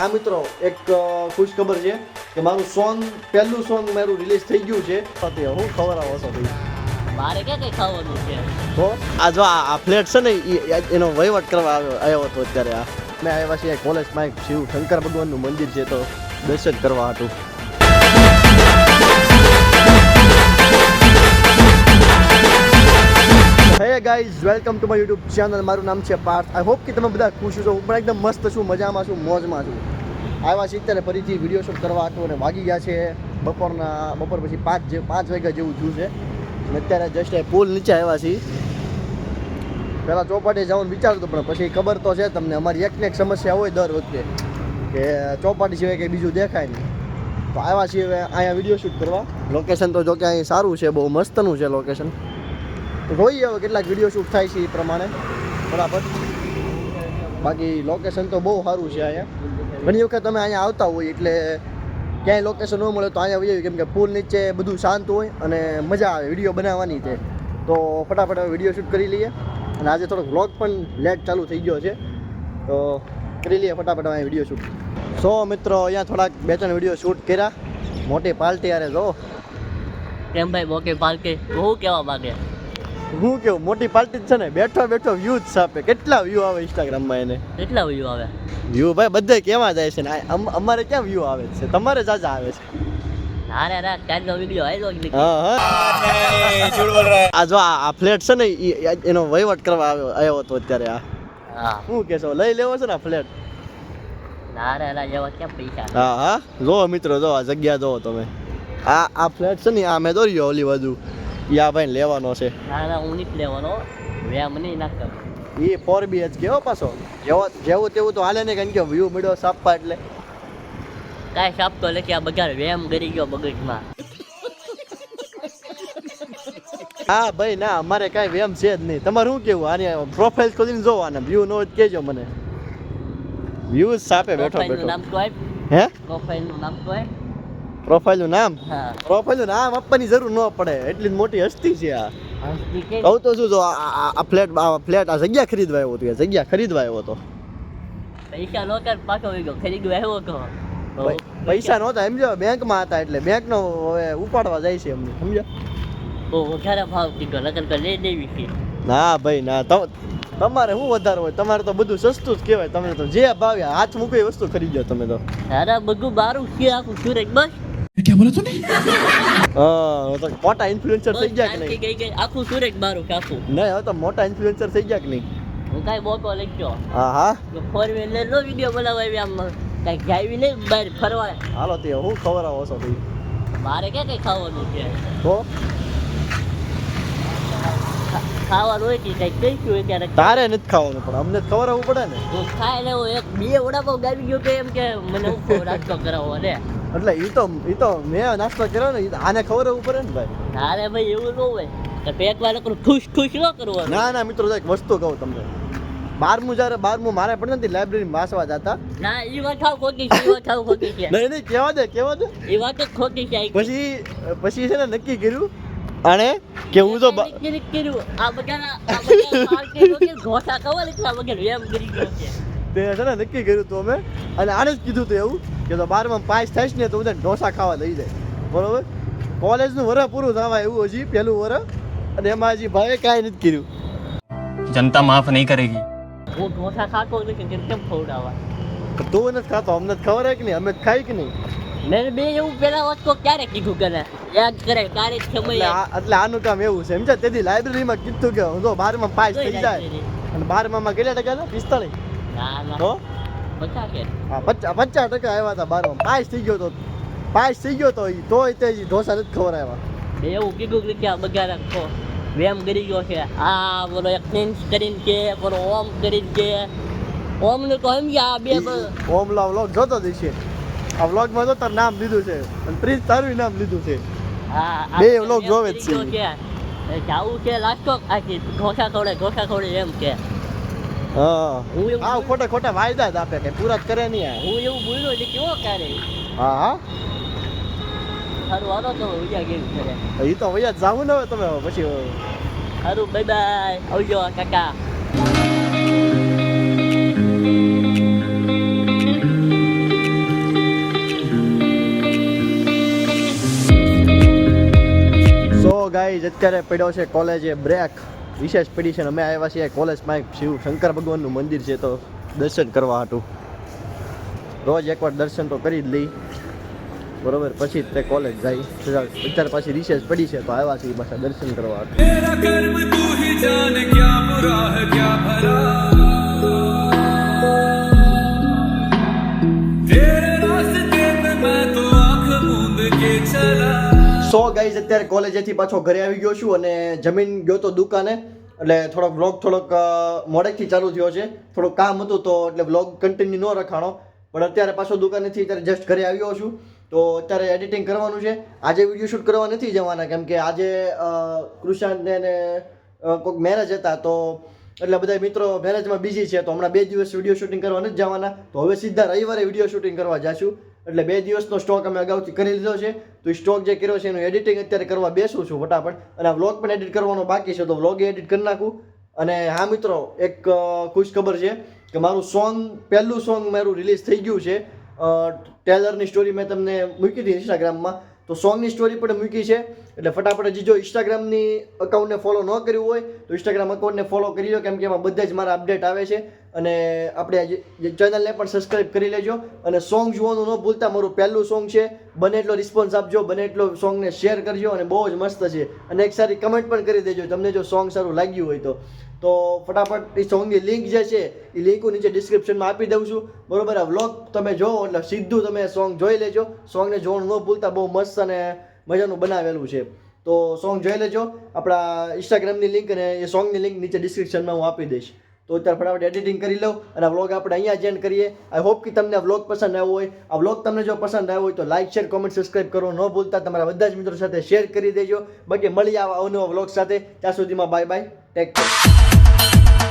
આ મિત્રો એક ખુશ ખબર છે કે મારું સોંગ પહેલું સોંગ મારું રિલીઝ થઈ ગયું છે. હું ખવડાવો છો ભાઈ? મારે ક્યાં કઈ ખાવાનું છે? તો આ જો આ ફ્લેટ છે ને એનો વહીવટ કરવા આવ્યો હતો અત્યારે. આ મેં આવ્યા છીએ કોલેજમાં એક શિવ શંકર ભગવાનનું મંદિર છે તો દર્શન કરવા હતું. Hey guys, welcome to my YouTube channel. મારું નામ છે પાર્થ. આઈ હોપ કે તમે બધા ખુશ છો. હું પણ એકદમ મસ્ત છું, મજામાં છું, મોજમાં છું. આવ્યા છીએ અત્યારે ફરીથી વિડીયો શૂટ કરવા હતું અને વાગી ગયા છે બપોર પછી 5 વાગ્યા જેવું થયું છે. અને અત્યારે જસ્ટ પુલ નીચે આવ્યા છીએ. પહેલાં ચોપાટી જવાનું વિચારતું પણ પછી ખબર તો છે તમને, અમારી એકને એક સમસ્યા હોય દર વખતે કે ચોપાટી સિવાય કંઈ બીજું દેખાય નહીં. તો આવ્યા છીએ હવે અહીંયા વિડીયો શૂટ કરવા. લોકેશન તો જો કે અહીં સારું છે, બહુ મસ્તનું છે લોકેશન. જોઈએ હવે કેટલાક વિડીયો શૂટ થાય છે એ પ્રમાણે બરાબર. બાકી લોકેશન તો બહુ સારું છે અહીંયા. ઘણી વખત તમે અહીંયા આવતા હોય એટલે ક્યાંય લોકેશન ન મળે તો અહીંયા આવી, કેમ કે પુલ નીચે બધું શાંત હોય અને મજા આવે વિડીયો બનાવવાની છે. તો ફટાફટ હવે વિડીયો શૂટ કરી લઈએ. અને આજે થોડોક વ્લોગ પણ લેટ ચાલુ થઈ ગયો છે તો કરી લઈએ ફટાફટ અહીંયા વિડીયો શૂટ. સો મિત્રો, અહીંયા થોડાક 2-3 વિડીયો શૂટ કર્યા. મોટી પાર્ટી યારે જો કેમ ભાઈ મોટી પાર્ટી બહુ કેવા માંગે? હું કેવું, મોટી પાર્ટી છે ને, બેઠો વ્યૂ જ છાપે. કેટલા વ્યૂ આવે ઇન્સ્ટાગ્રામમાં એને? કેટલા વ્યૂ આવે? વ્યૂ ભાઈ બધે કેવા જાય છે ને, અમારે ક્યાં વ્યૂ આવે છે? તમારે જાજા આવે છે. અરે કાલનો વિડિયો આયલો કે હા આ જો આ ફ્લેટ છે ને એનો વહીવટ કરવા આવ્યો હતો અત્યારે. હા શું કહેશો, લઈ લેવો છે ને આ ફ્લેટ? ના જેવા ક્યાં પૈસા? હા જો મિત્રો, જો આ જગ્યા જો તમે. આ ફ્લેટ છે ને, આ મેં દોર્યો ઓલી બાજુ, યા ભાઈ લેવાનો છે. ના હું નથી લેવાનો, વ્યામ નહીં નાખતો. એ 4BHK હો પાછો. જેવું તેવું તો હાલે ને, કારણ કે વ્યૂ મળ્યો સાપા એટલે કાંઈ સાપતો નથી. આ બગાડ વ્યામ કરી ગયો મગજમાં. હા ભાઈ ના, અમારે કાંઈ વેમ છે જ નહીં. તમારે શું કેવું? આને પ્રોફાઇલ ખોલીને જોવો, આને વ્યૂ નો જ કહેજો મને. વ્યૂ સાપે બેઠો પ્રોફાઇલનું નામ તો આપ. હે પ્રોફાઇલનું નામ તો આપ. પ્રોફાઇલનું નામ? હા, પ્રોફાઇલનું નામ આપવાની જરૂર ન પડે, એટલી જ મોટી હસ્તી છે આ. હસ્તી કે કહું તો શું, જો આ ફ્લેટ આ જગ્યા ખરીદવા આવ્યો હતો. જગ્યા ખરીદવા આવ્યો હતો. પૈસા નો કર પાછો આવી ગયો, ખરીદવા આવ્યો કહો. પૈસા નહોતા સમજો, બેંકમાં હતા એટલે બેંકનો હવે ઉપાડવા જાય છે એમને, સમજો. બહુ વધારે ભાવ કીધો, લગન કર લઈ દેવી છે. ના ભાઈ ના, તમારે શું વધારે હોય? તમારે તો બધું સસ્તું જ કહેવાય. તમે તો જે ભાવે હાથ મૂકી વસ્તુ ખરીદો તમે તો. અરે બધું બારું છે આખું સુરત. બસ क्या बोला तूने? હા, તો મોટા ઇન્ફ્લુએન્સર થઈ ગયા કે નહીં? ગઈ આખું સુરત બારું કે આખું. નહીં, હવે તો મોટા ઇન્ફ્લુએન્સર થઈ ગયા કે નહીં? હું કાંઈ બોકો લઈ ગયો. હા ફોર વ્હીલર નો વિડીયો બનાવવા આવી, આમ કાંઈ જાવી નહીં બહાર ફરવા. હાલો તે હું ખવડાવો છો ભાઈ? મારે ક્યાં કઈ ખાવાનું છે? તો ખાવાનું હોય કે કંઈક કહીશું હોય ત્યારે. તારે નથી ખાવાનું પણ અમને ખવડાવવું પડે ને. હું ખાઈ લેવો, એક બે વડાપાવ ગાવી ગયો કે એમ કે મને હું નાસ્તો કરાવો ને. એટલે એ તો મેં નાસ્તો કર્યો ને, આને ખવડાવવું પડે ને ભાઈ. અરે ભાઈ એવું ન હોય કે પેટ વાળા ખુશ ન કરવાનું. ના મિત્રો, એક વસ્તુ કહું તમને. બારમું મારે પણ નથી લાઇબ્રેરી વાંચવા જતા. ના એ વાત ખાવ ખોટી છે, એ વાત ખાવ ખોટી છે. નહીં કેવા દે એ વાત જ ખોટી છે. પછી છે ને નક્કી કર્યું અને કે હું તો કર્યું આ બધા ઘોસા ખવા લીધા વગર એમ કરી ગયો છે. તે છે ને નક્કી કર્યું હતું અમે, અને આને જ કીધું હતું એવું કે તો 12માં પાસ થઈશ ને તો બધા ઢોસા ખાવા લઈ જાય. બરોબર, કોલેજનું વરસ પૂરું થવા એવું હજી પહેલું વરસ, અને એમાં હજી ભાઈ કાંઈ નથી કર્યું. जनता माफ नहीं करेगी. હું ઢોસા ખાતો નથી, કેમ ખવડાવવા? તું નથી ખાતો, અમને ખબર હે કે નહીં? અમે ખાઈ કે નહીં? મેં બે એવું પેલા વાત તો ક્યારે કીધું કે યાદ કરે તારે સમય. એટલે આનું કામ એવું છે સમજ્યા. તેથી લાઇબ્રેરીમાં કીધું કે હું તો 12માં પાસ થઈ જાય. અને 12માં કેટલા ટકા હતા? 45. ના તો 50 હા, 50% આવ્યા હતા 12માં. પાસ થઈ ગયો તો તોય તે ઢોસા નથી ખવડાવ્યા. એવું કીધું કે આ બગાડ રાખો વેમ કરી ગયો છે. આ બોલો એક પ્રિન્સ કરીને છે, બોલો ઓમ કરીને છે. ઓમ ને તો સમજ્યા આ બે ઓમલા વ્લોગ જોતો જઈશે. આ વ્લોગમાં તો તારું નામ લીધું છે અને પ્રિન્સ તારું નામ લીધું છે. બે વ્લોગ જોવે જ છે. જાવું છે લાસ્ટો આખી ઢોસા ખવડે એમ કે. હા, ખોટા વાયદા જ આપે, કે પૂરા જ કરે નહીં. હું એવું બોલ્યો એટલે કેવો કરે. હા સારું હાલો તો ઉજા ગેમ કરે. એ તો વૈયા જાવું ને હવે તમે પછી. સારું, બાય આવજો કાકા. અત્યારે પડ્યો છે કોલેજે બ્રેક, વિશેષ પડી છે ને અમે આવ્યા છીએ કોલેજમાં એક શિવ શંકર ભગવાનનું મંદિર છે તો દર્શન કરવા હતું. રોજ એકવાર દર્શન તો કરી જ લઈ બરોબર, પછી તે કોલેજ જાય. અત્યારે પાછી રિસેસ પડી છે તો આવ્યા છીએ પાછા દર્શન કરવા હતું. સો ગાઈઝ અત્યારે કોલેજેથી પાછો ઘરે આવી ગયો છું અને જમીન ગયો તો દુકાને, એટલે થોડોક વ્લોગ મોડેકથી ચાલુ થયો છે. થોડુંક કામ હતું તો એટલે વ્લોગ કન્ટિન્યુ ન રખાણો, પણ અત્યારે પાછો દુકાનેથી અત્યારે જસ્ટ ઘરે આવ્યો છું. તો અત્યારે એડિટિંગ કરવાનું છે. આજે વિડીયો શૂટ કરવા નથી જવાના કેમ કે આજે કૃષાંતને ને કોઈક મેરેજ હતા તો એટલે બધા મિત્રો મેરેજમાં બિઝી છે. તો હમણાં 2 દિવસ વિડીયો શૂટિંગ કરવા નથી જવાના, તો હવે સીધા રવિવારે વિડીયો શૂટિંગ કરવા જઈશું. એટલે 2 દિવસનો સ્ટોક અમે અગાઉથી કરી લીધો છે. તો એ સ્ટોક જે કર્યો છે એનું એડિટિંગ અત્યારે કરવા બેસું છું ફટાફટ, અને આ વ્લોગ પણ એડિટ કરવાનો બાકી છે તો વ્લોગ એડિટ કરી નાખું. અને હા મિત્રો, એક ખુશ ખબર છે કે મારું પહેલું સોંગ મારું રિલીઝ થઈ ગયું છે. ટેલરની સ્ટોરી મેં તમને મૂકી હતી ઇન્સ્ટાગ્રામમાં, તો સોંગની સ્ટોરી પણ મૂકી છે. એટલે ફટાફટ હજી જો ઇન્સ્ટાગ્રામની અકાઉન્ટને ફોલો ન કર્યું હોય તો ઇન્સ્ટાગ્રામ અકાઉન્ટને ફોલો કરી લો, કેમ કે એમાં બધા જ મારા અપડેટ આવે છે. અને આપણે ચેનલને પણ સબસ્ક્રાઈબ કરી લેજો અને સોંગ જોવાનું ન ભૂલતા. મારું પહેલું સોંગ છે, બને એટલો રિસ્પોન્સ આપજો, બને એટલો સોંગને શેર કરજો અને બહુ જ મસ્ત છે. અને એક સારી કમેન્ટ પણ કરી દેજો તમને જો સોંગ સારું લાગ્યું હોય તો ફટાફટ એ સોંગની લિંક જે છે એ લિંક હું નીચે ડિસ્ક્રિપ્શનમાં આપી દઉં છું બરોબર. આ વ્લોગ તમે જોવો એટલે સીધું તમે સોંગ જોઈ લેજો. સોંગને જોવાનું ન ભૂલતા, બહુ મસ્ત અને મજાનું બનાવેલું છે. તો સોંગ જોઈ લેજો. આપણા ઇન્સ્ટાગ્રામની લિંક અને એ સોંગની લિંક નીચે ડિસ્ક્રિપ્શનમાં હું આપી દઈશ. તો અત્યારે ફટાફટ એડિટિંગ કરી લઉં અને આ વ્લોગ આપણે અહીંયા જ એન્ડ કરીએ. આઈ હોપ કે તમને આ વ્લોગ પસંદ આવ્યો હોય. આ વ્લોગ તમને જો પસંદ આવ્યો હોય તો લાઇક, શેર, કોમેન્ટ, સબસ્ક્રાઇબ કરો ન ભૂલતા. તમારા બધા જ મિત્રો સાથે શેર કરી દેજો. બાકી મળી આવા અવનવા વ્લોગ સાથે. ત્યાં સુધીમાં બાય બાય, ટેક કેર.